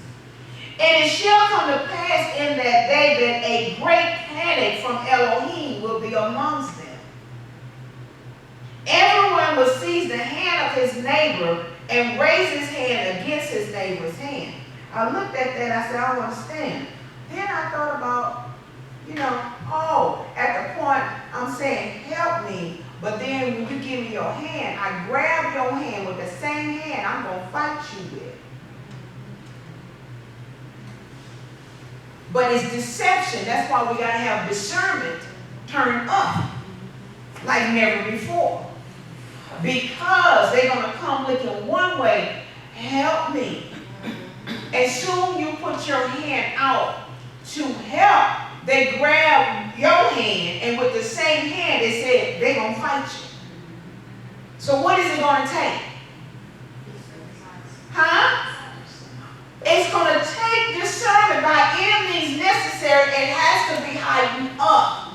And it shall come to pass in that day that a great panic from Elohim will be amongst them. Everyone will seize the hand of his neighbor and raise his hand against his neighbor's hand. I looked at that, I said, I don't understand. Then I thought about, at the point I'm saying, help me, but then when you give me your hand, I grab your hand with the same hand I'm going to fight you with. But it's deception. That's why we got to have discernment turned up like never before. Because they're going to come looking one way, help me. As soon you put your hand out to help, they grab your hand, and with the same hand, they said they're going to fight you. So what is it going to take? Huh? It's going to take discernment by any means necessary. It has to be heightened up.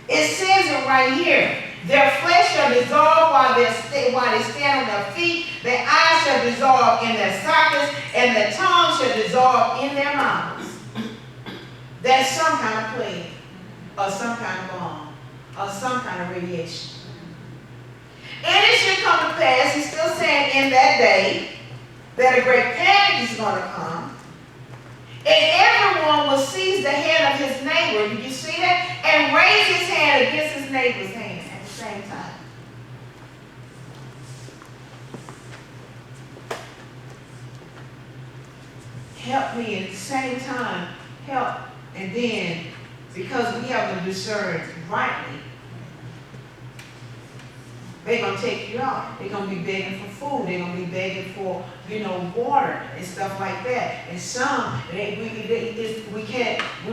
It says it right here. Their flesh shall dissolve while they stand on their feet. Their eyes shall dissolve in their sockets, and their tongue shall dissolve in their mouths. That's some kind of plague, or some kind of bomb, or some kind of radiation. And it should come to pass, he's still saying in that day, that a great panic is going to come, and everyone will seize the hand of his neighbor. Did you see that? And raise his hand against his neighbor's hand at the same time. Help me at the same time. Help. And then, because we have to discern rightly, they're going to take you out. They're going to be begging for food. They're going to be begging for, water and stuff like that. And some, we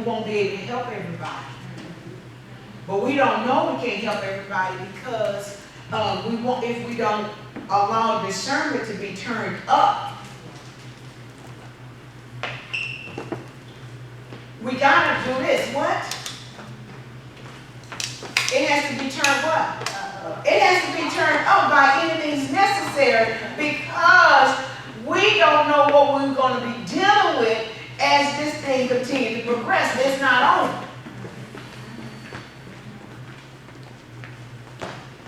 won't be able to help everybody. But we don't know we can't help everybody because if we don't allow discernment to be turned up. We got to do this. What? It has to be turned what? It has to be turned up by any means necessary because we don't know what we're going to be dealing with as this thing continues to progress. It's not over.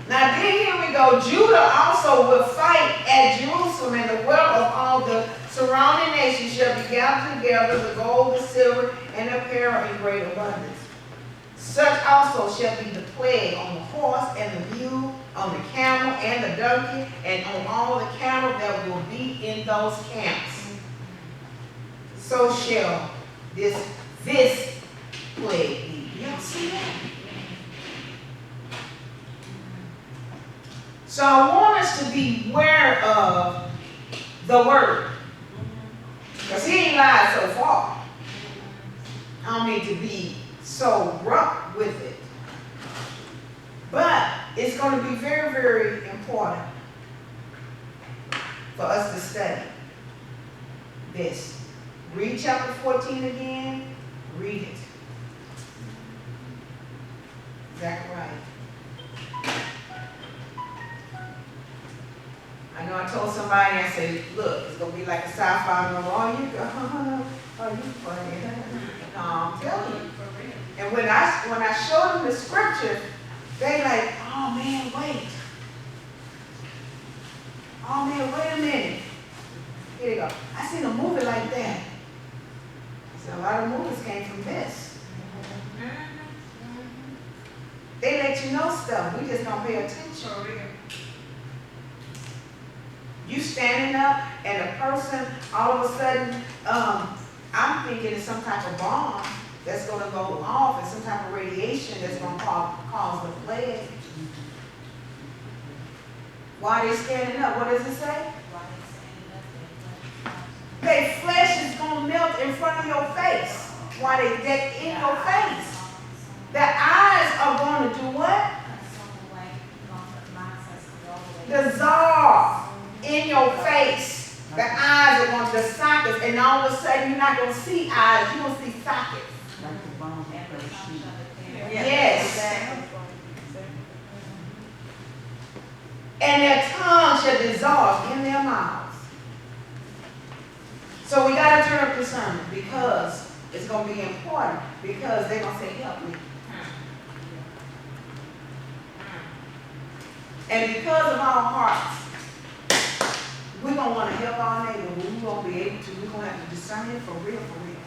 Now then here we go. Judah also will fight at Jerusalem, and the wealth of all the surrounding nations shall be gathered together, the gold, the silver, and the apparel in great abundance. Such also shall be the plague on the horse and the mule, on the camel and the donkey, and on all the cattle that will be in those camps. So shall this plague be. Y'all see that? So I want us to be aware of the word. Because he ain't lied so far. I don't need to be so rough with it. But it's going to be very, very important for us to study this. Read chapter 14 again. Read it. Exactly right. I know I told somebody, I said, look, it's going to be like a sci-fi novel. Oh, you funny. No, I'm telling you. And when I showed them the scripture, they like, oh man, wait. Oh man, wait a minute. Here you go. I seen a movie like that. I said, a lot of movies came from this. They let you know stuff. We just don't pay attention. You standing up and a person, all of a sudden, I'm thinking it's some type of bomb that's going to go off and some type of radiation that's going to cause the plague. Why are they standing up? What does it say? Their flesh is going to melt in front of your face. Why they're in your face. The eyes are going to do what? Dissolve in your face. The eyes are going to, the sockets, and all of a sudden you're not going to see eyes, you're going to see sockets. Yes. And their tongue shall dissolve in their mouths. So we got to turn up discernment because it's going to be important because they're going to say, help me. And because of our hearts, we're going to want to help our neighbor, but we won't be able to. We're going to have to discern it for real, for real.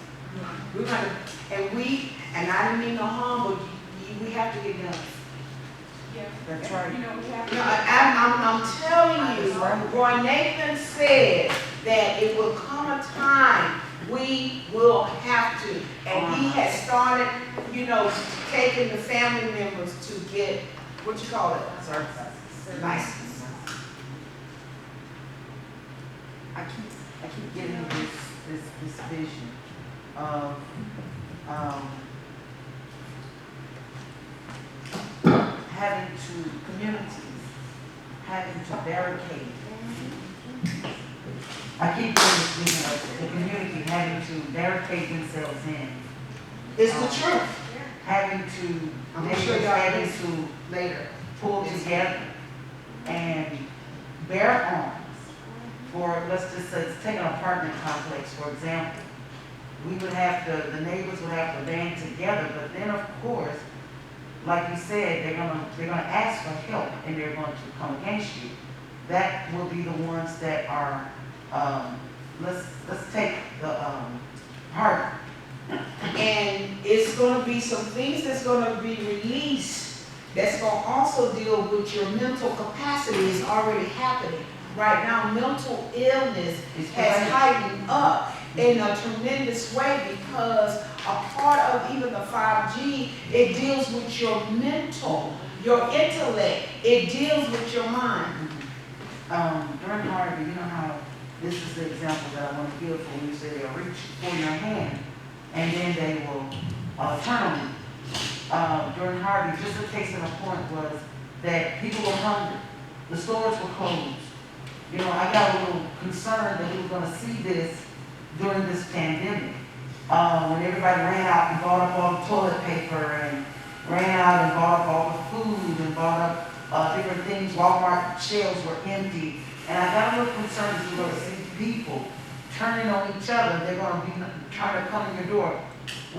We're going to, and I didn't mean no harm, but we have to get done. Yeah. That's right. We have to. No, I'm telling you, Roy Nathan said that it will come a time we will have to. And he has started, taking the family members to get, what you call it? License. I keep getting this vision of communities having to barricade. I keep getting this vision of the community having to barricade themselves in. It's the truth. Having to, I'm sure y'all having this to later. pull together and bear arms. For, let's just say, take an apartment complex, for example. We would have to, the neighbors would have to band together, but then of course, like you said, they're gonna ask for help and they're going to come against you. That will be the ones that are let's take the, heart. And it's gonna be some things that's gonna be released that's gonna also deal with your mental capacity is already happening. Right now, mental illness has heightened up in a tremendous way because a part of even the 5G, it deals with your mental, your intellect, it deals with your mind. During Harvey, you know how this is the example that I want to give for when you say they'll reach for your hand and then they will turn on you. During Harvey, just a case in point was that people were hungry. The stores were closed. You know, I got a little concerned that we were going to see this during this pandemic. When everybody ran out and bought up all the toilet paper and ran out and bought up all the food and bought up different things. Walmart shelves were empty. And I got a little concerned that we're going to see people turning on each other. They're going to be trying to come in your door.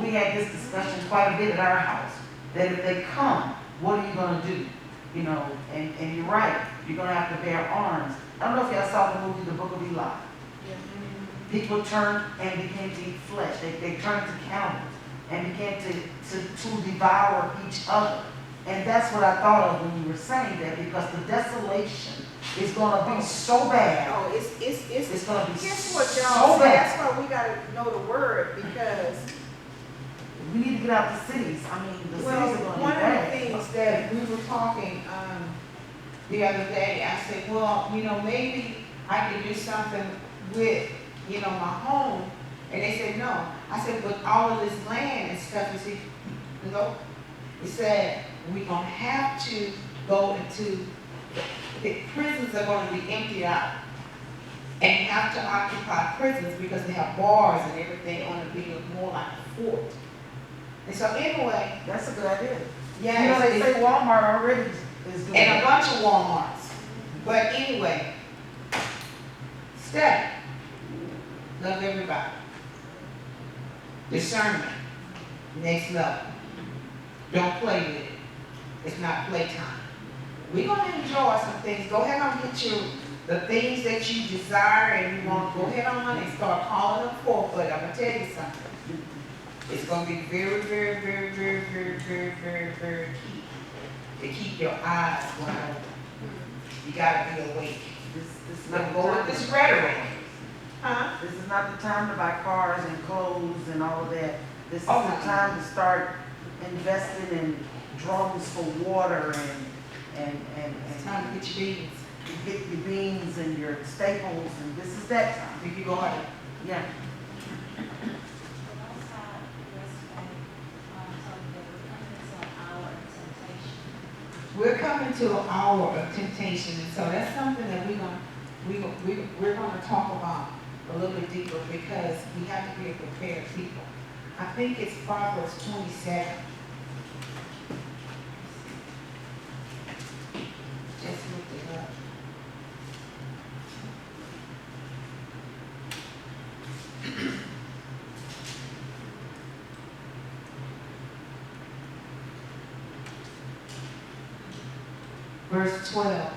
We had this discussion quite a bit at our house, that if they come, what are you going to do? You know, and you're right, you're going to have to bear arms. I don't know if y'all saw the movie, The Book of Eli. People turned and began to eat flesh. They turned to cannibals and began to devour each other. And that's what I thought of when you were saying that, because the desolation is going to be so bad. Oh, it's going to be Guess what, so y'all? bad. That's why we gotta know the word, because We need to get out the cities. I mean, the well, cities are going to be one of the bad. things that we were talking the other day, I said, well, you know, maybe I could do something with, you know, my home. And they said, no. I said, but all of this land and stuff, you see, no. He said, we're gonna have to go into, the prisons are gonna be emptied out. And you have to occupy prisons because they have bars and everything on it being more like a fort. And so anyway, That's a good idea. yeah. You know, they it's- say Walmart already is doing and a it. bunch of Walmarts. But anyway, study. Love everybody. Discernment. Next level. Don't play with it. It's not playtime. We're gonna enjoy some things. Go ahead and get the things that you desire and you want. Go ahead on and start calling them forth. But I'm gonna tell you something. It's gonna be very, very, very, very, very, very, very, very key to keep your eyes wide open. You gotta be awake. This is Now not the go time with this to- rhetoric. Huh? This is not the time to buy cars and clothes and all of that. This is Oh, the no. time to start investing in drums for water and It's time to get your beans. you get your beans and your staples, and this is that time. If you go ahead. Yeah. We're coming to an hour of temptation, and so that's something that we're gonna talk about a little bit deeper, because we have to be a prepared people. I think it's Proverbs 27. Just looked it up. Verse 12.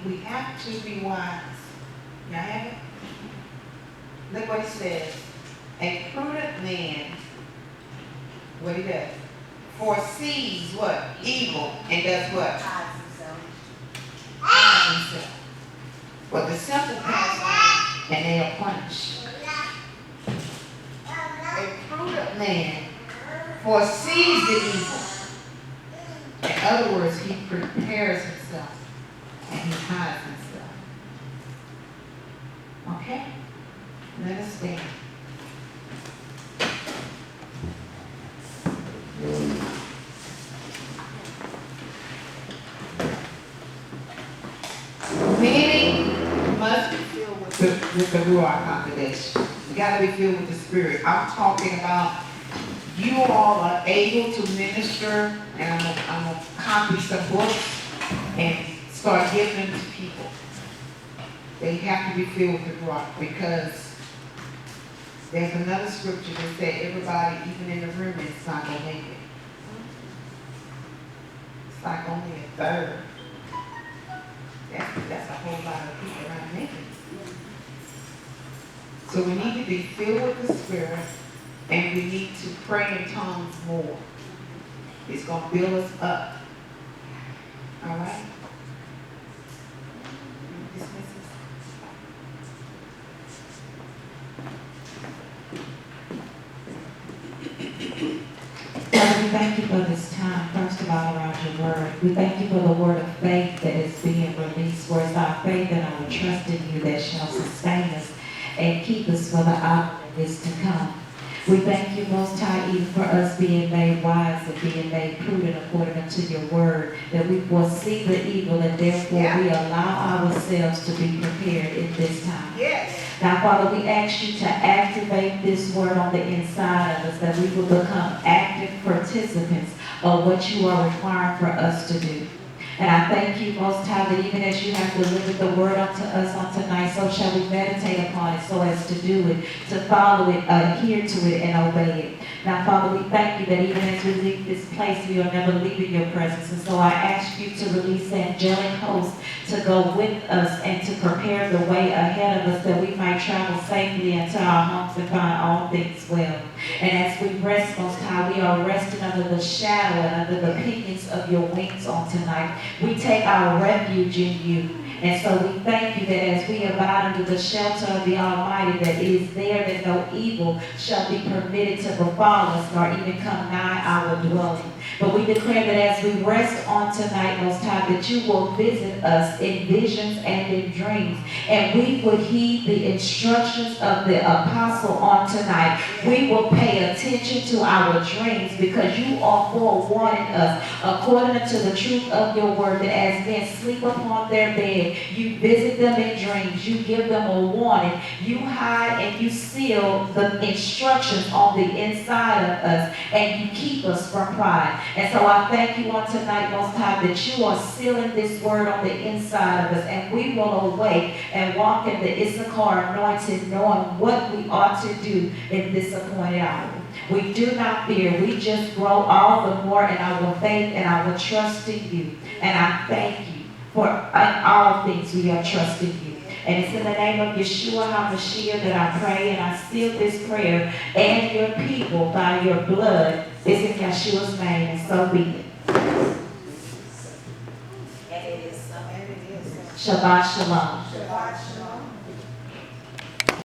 We have to be wise. Y'all have it? Look what it says. A prudent man, what he does? Foresees what? Evil, and does what? Hides himself. But the simple pass on, and they are punished. A prudent man foresees the evil. In other words, he prepares himself and he hides himself. Okay? Let us stand. Many must be filled with the Ruach congregation. You gotta be filled with the Spirit. I'm talking about you all are able to minister, and I'm gonna copy some books and start giving them to people. They have to be filled with the Ruach, because There's another scripture that said everybody, even in the room, is not gonna make it. It's like only a third. That's a whole lot of people not making it. So we need to be filled with the Spirit, and we need to pray in tongues more. It's gonna build us up. All right? Father, we thank you for this time, first of all, around your word. We thank you for the word of faith that is being released, for it's our faith and our trust in you that shall sustain us and keep us for the hour that is to come. We thank you, Most High, even for us being made wise and being made prudent according unto your word, that we foresee the evil and therefore we allow ourselves to be prepared in this time. Yes. Now, Father, we ask you to activate this word on the inside of us, that we will become active participants of what you are requiring for us to do. And I thank you, Most High, that even as you have delivered the word unto us on tonight, so shall we meditate upon it, so as to do it, to follow it, adhere to it, and obey it. Now, Father, we thank you that even as we leave this place, we are never leaving your presence. And so I ask you to release angelic hosts to go with us and to prepare the way ahead of us, that we might travel safely into our homes and find all things well. And as we rest, Most High, we are resting under the shadow and under the pinions of your wings on tonight. We take our refuge in you. And so we thank you that as we abide under the shelter of the Almighty, that it is there that no evil shall be permitted to befall us, nor even come nigh our dwelling. But we declare that as we rest on tonight, Most High, that you will visit us in visions and in dreams. And we would heed the instructions of the apostle on tonight. We will pay attention to our dreams, because you are forewarning us, according to the truth of your word, that as men sleep upon their bed, you visit them in dreams, you give them a warning, you hide and you seal the instructions on the inside of us, and you keep us from pride. And so I thank you on tonight, Most High, that you are sealing this word on the inside of us, and we will awake and walk in the Issachar anointing, knowing what we ought to do in this appointed hour. We do not fear. We just grow all the more in our faith and our trust in you. And I thank you for in all things we are trusting you. And it's in the name of Yeshua HaMashiach that I pray, and I seal this prayer and your people by your blood. It's in Yeshua's name, and so be it. And it is so. Shabbat Shalom.